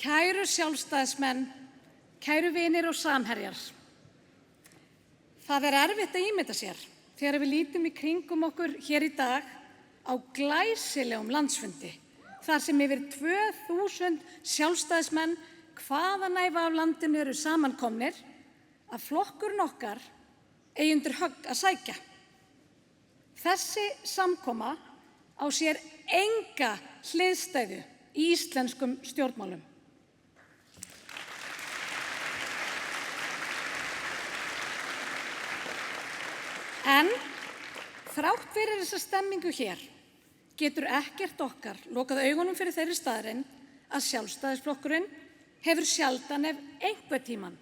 Kæru sjálfstæðismenn, kæru vinir og samherjar. Það erfitt að ímynda sér þegar við lítum í kringum okkur hér í dag á glæsilegum landsfundi þar sem yfir 2000 sjálfstæðismenn hvaðanæva af landinu eru samankomnir að flokkurinn okkar eigi undir högg að sækja. Þessi samkoma á sér enga hliðstæðu í íslenskum stjórnmálum. En þrátt fyrir þessa stemmingu hér getur ekkert okkar lokað augunum fyrir þeirri staðreynd að Sjálfstæðisflokkurinn hefur sjaldan ef einhvern tímann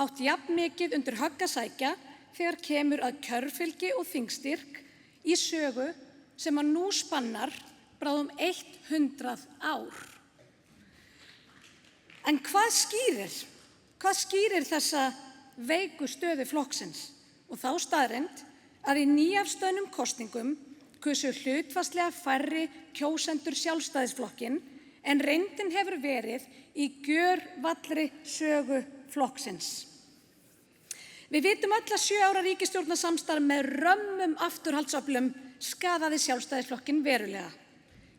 átt jafn mikið undir högg að sækja þegar kemur að kjörfylgi og þingstyrk í sögu sem að nú spannar bráðum 100 ár. En hvað skýrir þessa veiku stöðu flokksins og þá staðreynd að í nýafstöðnum kosningum kusu hlutfallslega færri kjósendur Sjálfstæðisflokkinn en reyndin hefur verið í gjörvallri sögu flokksins. Við vitum öll að 7 ára ríkisstjórnarsamstarf með römmum afturhaldsöflum skaðaði Sjálfstæðisflokkinn verulega.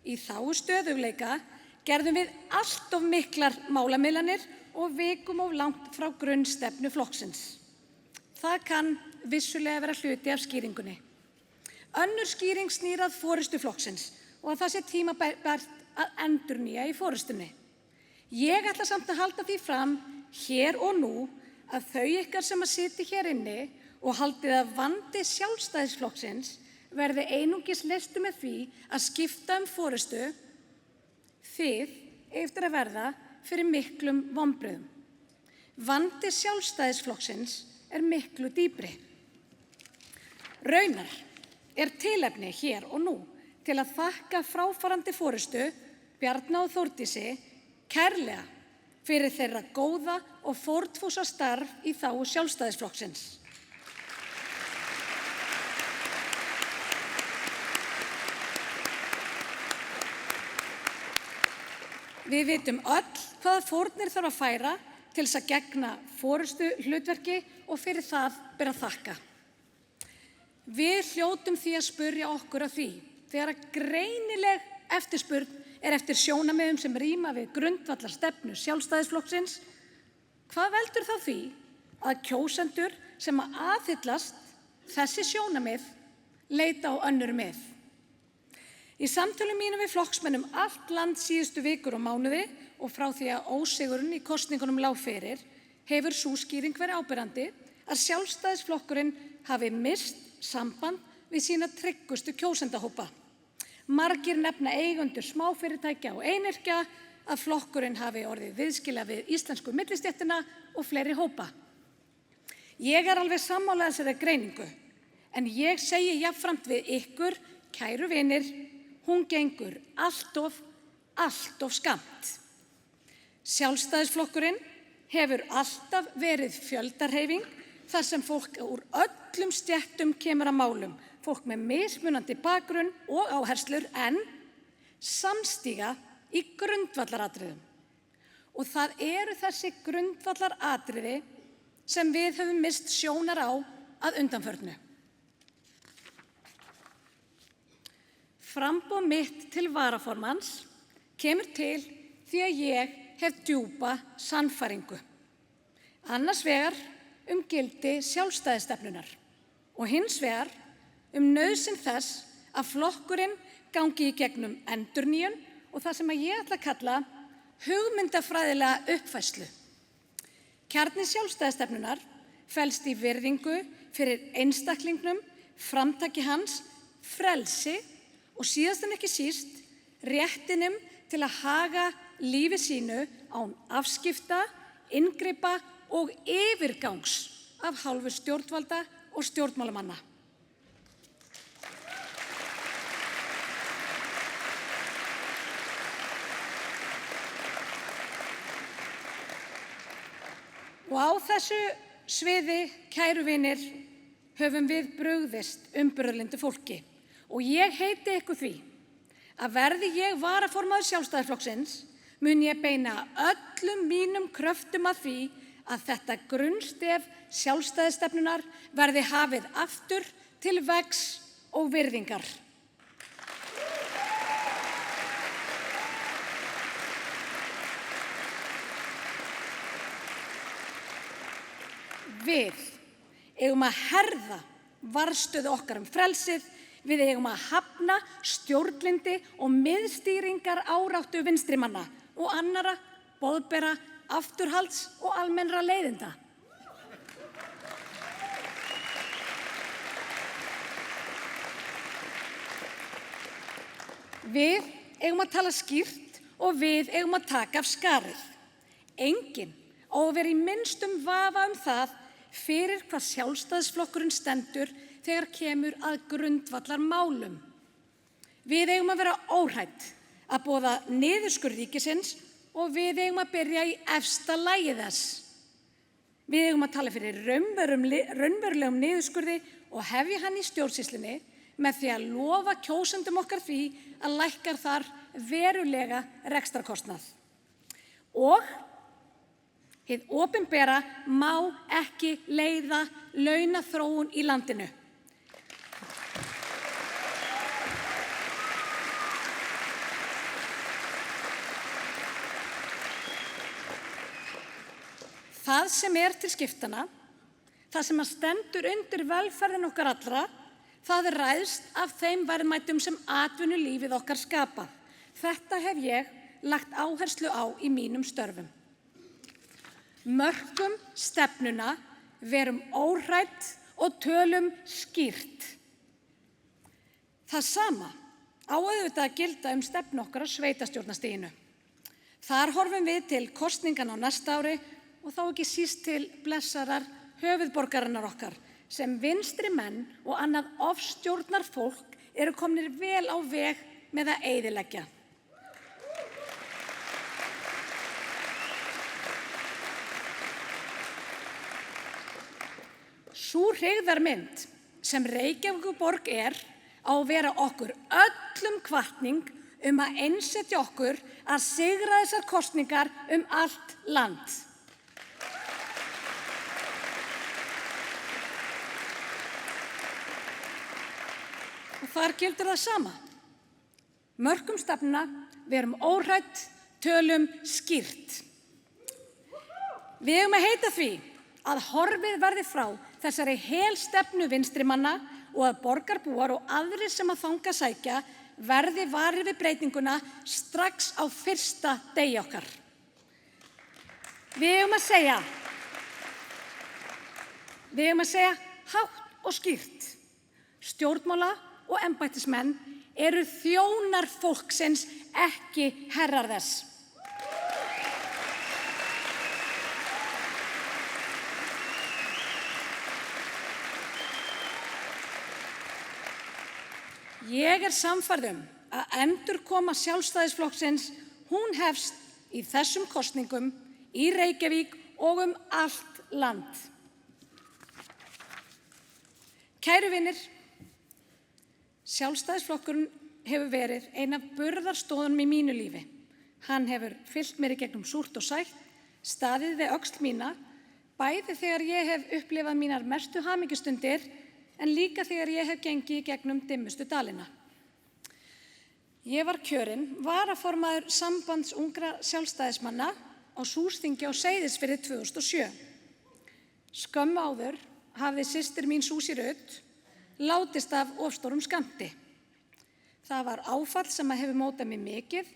Í þágu stöðugleika gerðum við allt of miklar málamiðlanir og vikum of langt frá grunnstefnu flokksins. Það kann vissulega vera hluti af skýringunni. Önnur skýring snýr að forystu flokksins og að það sé tímabært að endurnýja í forystunni. Ég ætla samt að halda því fram hér og nú að þau ykkar sem að sitja hér inni og haldið að vandi Sjálfstæðisflokksins verði einungis leystur með því að skipta forystu, þið eftir að verða fyrir miklum vonbrigðum. Vandi Sjálfstæðisflokksins miklu dýpri. Raunar tilefni hér og nú til að þakka fráfarandi forystu Bjarna og Þórdísi kærlega fyrir þeirra góða og fórnfúsa starf í þágu Sjálfstæðisflokksins. Við vitum öll hvaða fórnir þarf að færa til þess að gegna forystu hlutverki og fyrir það ber að þakka. Við hljótum því að spyrja okkur að því þegar að greinileg eftirspurn eftir sjónarmiðum sem ríma við grundvallarstefnu Sjálfstæðisflokksins, hvað veldur þá því að kjósendur sem að aðhyllast þessi sjónarmið leita á önnur mið? Í samtölum mínum við flokksmenn allt land síðustu vikur og mánuði og frá því að ósigurinn í kosningunum lá fyrir, hefur sú skýring verið áberandi að Sjálfstæðisflokkurinn hafi misst samband við sína tryggustu kjósendahópa. Margir nefna eigendur smáfyrirtækja og einyrkja, að flokkurinn hafi orðið viðskila við íslensku millistéttina og fleiri hópa. Ég alveg sammála þessari greiningu, en ég segi jafnframt við ykkur, kæru vinir, hún gengur allt of skammt. Sjálfstæðisflokkurinn hefur alltaf verið fjöldahreyfing þar sem fólk úr öllum stéttum kemur að málum, fólk með mismunandi bakgrunn og áherslur en samstíga í grundvallaratriðum. Og það eru þessi grundvallaratriði sem við höfum misst sjónar á að undanförnu. Framboð mitt til varaformanns kemur til því að ég hef djúpa sannfæringu. Annars vegar gildi sjálfstæðisstefnunnar og hins vegar nauðsyn þess að flokkurinn gangi í gegnum endurnýjun og það sem ég ætla að kalla hugmyndafræðilega uppfærslu. Kjarni sjálfstæðisstefnunnar felst í virðingu fyrir einstaklingnum, framtaki hans, frelsi og síðast en ekki síst réttinum til að haga lífi sínu án afskipta, inngripa og yfirgangs af hálfu stjórnvalda og stjórnmálamanna. Og á þessu sviði, kæru vinir, höfum við brugðist umburðarlyndu fólki og ég heiti ykkur því að verði ég varaformaður Sjálfstæðisflokksins mun ég beina öllum mínum kröftum að því að þetta grunnstef sjálfstæðisstefnunnar verði hafið aftur til vegs og virðingar. Við eigum að herða varðstöðu okkar frelsið, við eigum að hafna stjórnlyndi og miðstýringar áráttu vinstrimanna og annarra boðbera, afturhalds og almennra leiðinda. Við eigum að tala skýrt og við eigum að taka af skarið. Enginn á að vera í minnstum vafa það fyrir hvað Sjálfstæðisflokkurinn stendur þegar kemur að grundvallarmálum. Við eigum að vera óhrædd að boða niðurskurð ríkisins og við eigum að byrja í efsta lagi þess. Við eigum að tala fyrir raunverulegum niðurskurði og hefja hann í stjórnsýslunni með því að lofa kjósendum okkar því að lækka þar verulega rekstrarkostnað. Og hið opinbera má ekki leiða launaþróun í landinu. Það sem til skiptanna, það sem stendur undir velferðin okkar allra, það ræðst af þeim verðmætum sem atvinnulífið okkar skapa. Þetta hef ég lagt áherslu á í mínum störfum. Mörkum stefnuna, verum óhrædd og tölum skýrt. Það sama á auðvitað að gilda stefnu okkar á sveitarstjórnarstiginu. Þar horfum við til kosninganna á næsta ári og þá ekki síst til blessarar höfuðborgarinnar okkar sem vinstri menn og annað ofstjórnar fólk eru komnir vel á veg með að eyðileggja. Sú hryggðarmynd sem Reykjavíkurborg á að vera okkur öllum hvatning að einsetja okkur að sigra þessar kosningar allt land. Og þar gildir það sama. Mörkum stefnuna, verum óhrædd, tölum skýrt. Við eigum að heita því að horfið verði frá þessari helstefnu vinstrimanna og að borgarbúar og aðrir sem að þangað sækja verði varir við breytinguna strax á fyrsta degi okkar. Við eigum að segja hátt og skýrt. Stjórnmála og embættismenn eru þjónar fólksins, ekki herrar þess. Ég sannfærð að endurkoma Sjálfstæðisflokksins, hún hefst í þessum kosningum í Reykjavík og allt land. Kæru vinir, Sjálfstæðisflokkurinn hefur verið ein af burðarstoðunum í mínu lífi. Hann hefur fylgt mér í gegnum súrt og sætt, staðið við öxl mína, bæði þegar ég hef upplifað mínar mestu hamingjustundir, en líka þegar ég hef gengið í gegnum dimmustu dalina. Ég var kjörin varaformaður Sambands ungra sjálfstæðismanna á Súsþingi á Seyðisfirði 2007. Skömmu áður hafði systir mín Súsi Rut látist af of stórum skammti. Það var áfall sem hefur mótað mig mikið,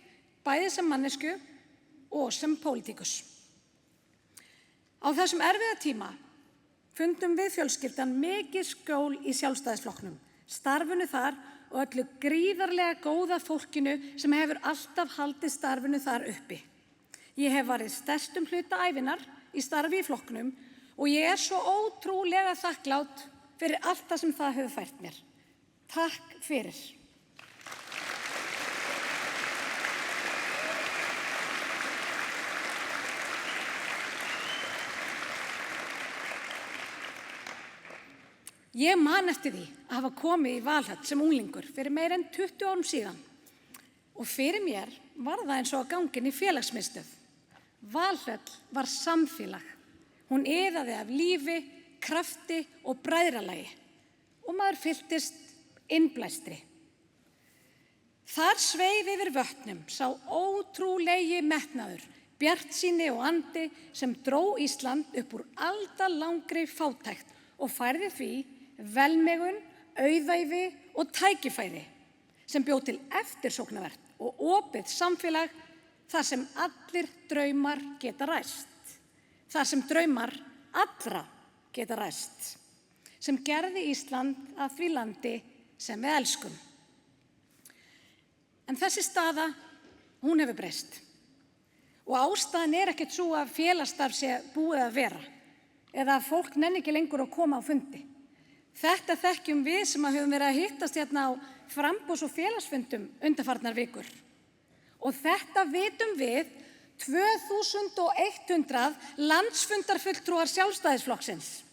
bæði sem manneskju og sem pólitíkus. Á þessum erfiða tíma fundum við fjölskyldan mikið skjól í Sjálfstæðisflokknum, starfinu þar og öllu gríðarlega góða fólkinu sem hefur alltaf haldið starfinu þar uppi. Ég hef varið stærstum hluta ævinnar í starfi í flokknum og ég svo ótrúlega þakklát fyrir allt það sem það hefur fært mér. Takk fyrir. Ég man eftir því að hafa komið í Valhöll sem unglingur fyrir meira en 20 árum síðan Og fyrir mér var það eins og að ganga inn í félagsmiðstöð. Valhöll var samfélag. Hún iðaði af lífi, krafti og bræðralagi og maður fylltist innblæstri. Þar sveif yfir vötnum sá ótrúlegi metnaður, bjartsýni og andi sem dró Ísland upp úr aldalangri fátækt og færði því velmegun, auðæfi og tækifæri sem bjó til eftirsóknarvert og opið samfélag þar sem allir draumar geta ræst, þar sem draumar allra geta ræst, sem gerði Ísland að því landi sem við elskum. En þessi staða, hún hefur breyst. Og ástæðan ekkert svo að félagsstarf sé búið að vera eða að fólk nenni ekki lengur að koma á fundi. Þetta þekkjum við sem höfum verið að hittast hérna á framboðs- og félagsfundum undanfarnar vikur. Og þetta vitum við 2100 landsfundarfulltrúar Sjálfstæðisflokksins.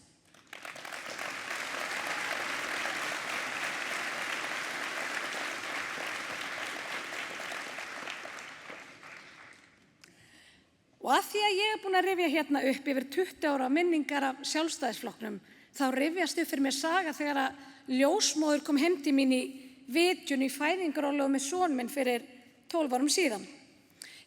Og að því að ég búin að rifja hérna upp yfir 20 ára minningar af Sjálfstæðisflokknum, þá rifjast upp fyrir mér saga þegar að ljósmóðir kom heim til mín í vitjun í fæðingarorlofi með son minn fyrir 12 árum síðan.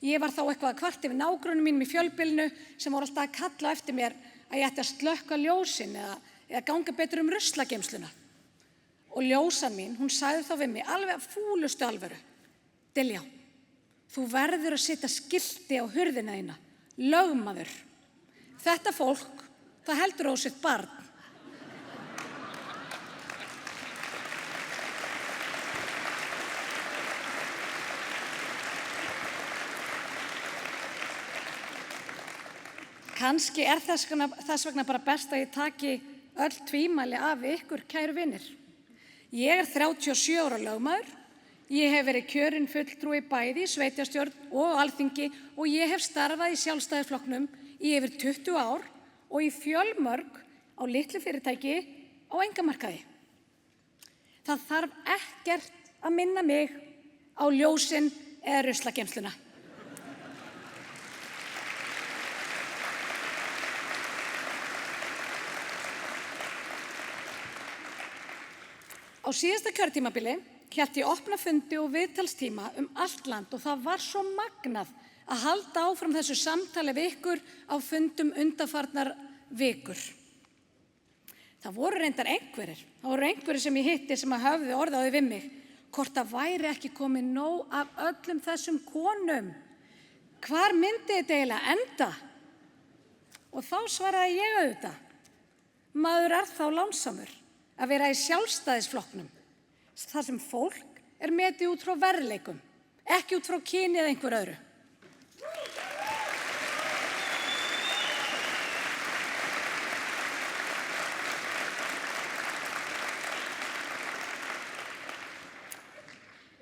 Ég var þá eitthvað að kvarta yfir nágrönnum mínum í fjölbýlinu sem voru alltaf að kalla eftir mér að ég ætti að slökkva ljósin eða ganga betur ruslageymsluna. Og ljósan mín, hún sagði þá við mig alveg af fúlustu alvöru: Diljá, þú verður að setja skilti á hurðina þína. Lögmaður. Þetta fólk, það heldur á sitt barn. Kannski þess vegna bara best að ég taki öll tvímæli af ykkur, kæru vinir. Ég 37 ára lögmaður. Ég hef verið kjörinn fulltrúi bæði í sveitarstjórn og Alþingi og ég hef starfað í Sjálfstæðisflokknum í yfir 20 ár og í fjölmörg á litlu fyrirtæki á einkamarkaði. Það þarf ekkert að minna mig á ljósin eða ruslageymsluna. Á síðasta kjörtímabili hélt ég opna fundi og viðtalstíma allt land og það var svo magnað að halda áfram þessu samtali við ykkur á fundum undanfarnar vikur. Það voru reyndar einhverjir sem ég hitti sem höfðu orðaði við mig hvort það væri ekki komið nóg af öllum þessum konum. Hvar myndi þetta eiginlega enda? Og þá svaraði ég auðvitað: maður þá lánsamur að vera í Sjálfstæðisflokknum, þar sem fólk metið út frá verðleikum, ekki út frá kyni eða einhver öðru.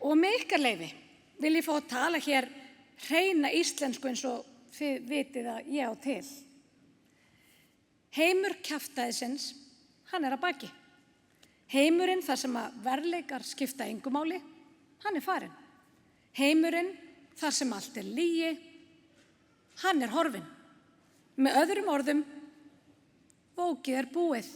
Og með ykkar leyfi vil ég fá að tala hér hreina íslensku eins og þið vitið að ég á til. Heimur kjaftæðisins, hann að baki. Heimurinn þar sem að verðleikar skipta engu máli, hann farinn. Heimurinn þar sem allt lygi, hann horfinn. Með öðrum orðum, bókið búið.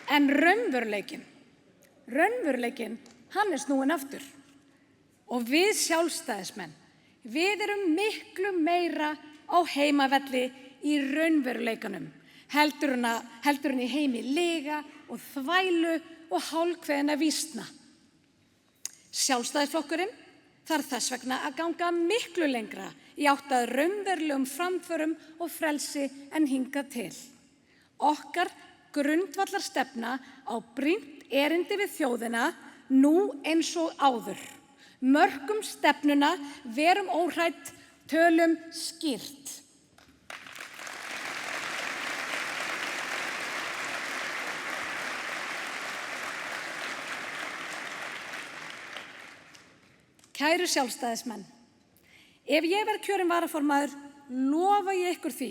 En raunveruleikinn, hann snúinn aftur. Og við Sjálfstæðismenn, við erum miklu meira á heimavelli í raunveruleikanum, heldur en í heimi lyga og þvælu og hálfkveðinna vísna. Sjálfstæðisflokkurinn þarf þess vegna að ganga miklu lengra í átt að raunverulegum framförum og frelsi en hingað til. Okkar grundvallarstefna á brýnt erindi við þjóðina nú eins og áður. Mörkum stefnuna, verum óhrædd, tölum skýrt. Kæru Sjálfstæðismenn, ef ég verð kjörinn varaformaður lofa ég ykkur því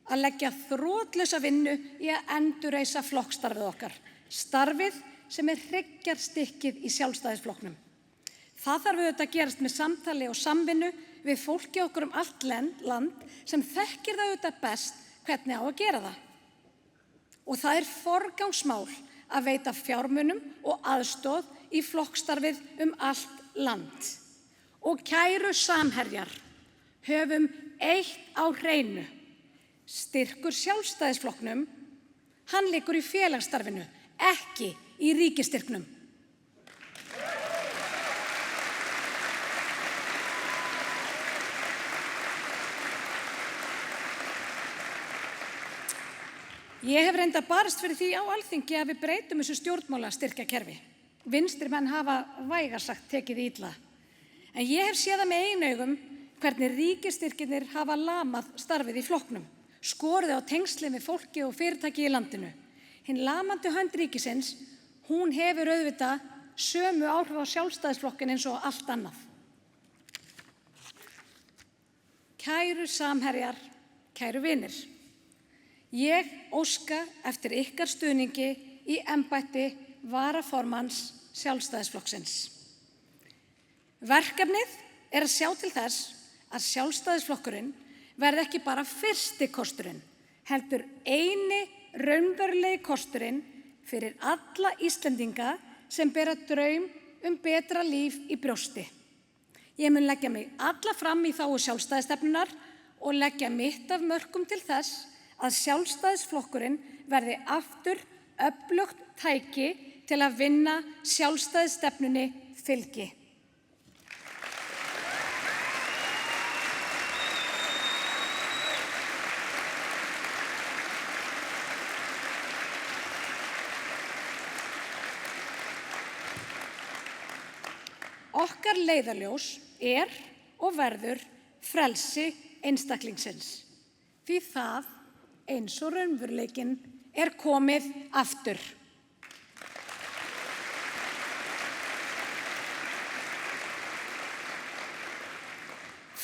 að leggja þrotlausa vinnu í að endurreisa flokksstarfið okkar, starfið sem hryggjarstykkið í Sjálfstæðisflokknum. Það þarf auðvitað að gerast með samtali og samvinnu við fólki okkur allt land sem þekkir það auðvitað best hvernig á að gera það. Og það forgangsmál að veita fjármunum og aðstoð í flokksstarfið allt land. Og kæru samherjar, höfum eitt á hreinu. Styrkur Sjálfstæðisflokknum, hann liggur í félagsstarfinu, ekki í ríkisstyrknum. Ég hef reyndar barist fyrir því á Alþingi að við breytum þessu stjórnmálastyrkjakerfi. Vinstri menn hafa vægast sagt tekið illa. En ég hef séð það með eigin augum hvernig ríkisstyrkirnir hafa lamað starfið í flokknum, skorið á tengslin við fólki og fyrirtæki í landinu. Hin lamandi hönd ríkisins, hún hefur auðvitað sömu áhrif á Sjálfstæðisflokkinn eins og allt annað. Kæru samherjar, kæru vinir, ég óska eftir ykkar stuðningi í embætti varaformanns Sjálfstæðisflokksins. Verkefnið að sjá til þess að Sjálfstæðisflokkurinn verði ekki bara fyrsti kosturinn, heldur eini raunverulegi kosturinn fyrir alla Íslendinga sem bera draum betra líf í brjósti. Ég mun leggja mig alla fram í þágu sjálfstæðisstefnunnar og leggja mitt af mörkum til þess að Sjálfstæðisflokkurinn verði aftur öflugt tæki til að vinna sjálfstæðisstefnunni fylgi. Okkar leiðarljós og verður frelsi einstaklingsins, því það eins og raunveruleikinn komið aftur.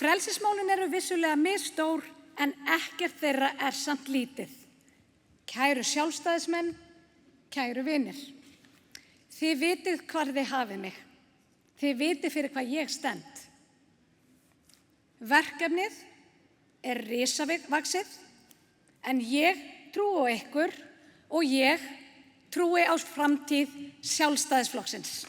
Frelsismálin eru vissulega misstór en ekkert þeirra samt lítið. Kæru sjálfstæðismenn, kæru vinir, þið vitið hvar þið hafið mig. Þið vitið fyrir hvað ég stend. Verkefnið risavaxið, en ég trúi á ykkur og ég trúi á framtíð Sjálfstæðisflokksins.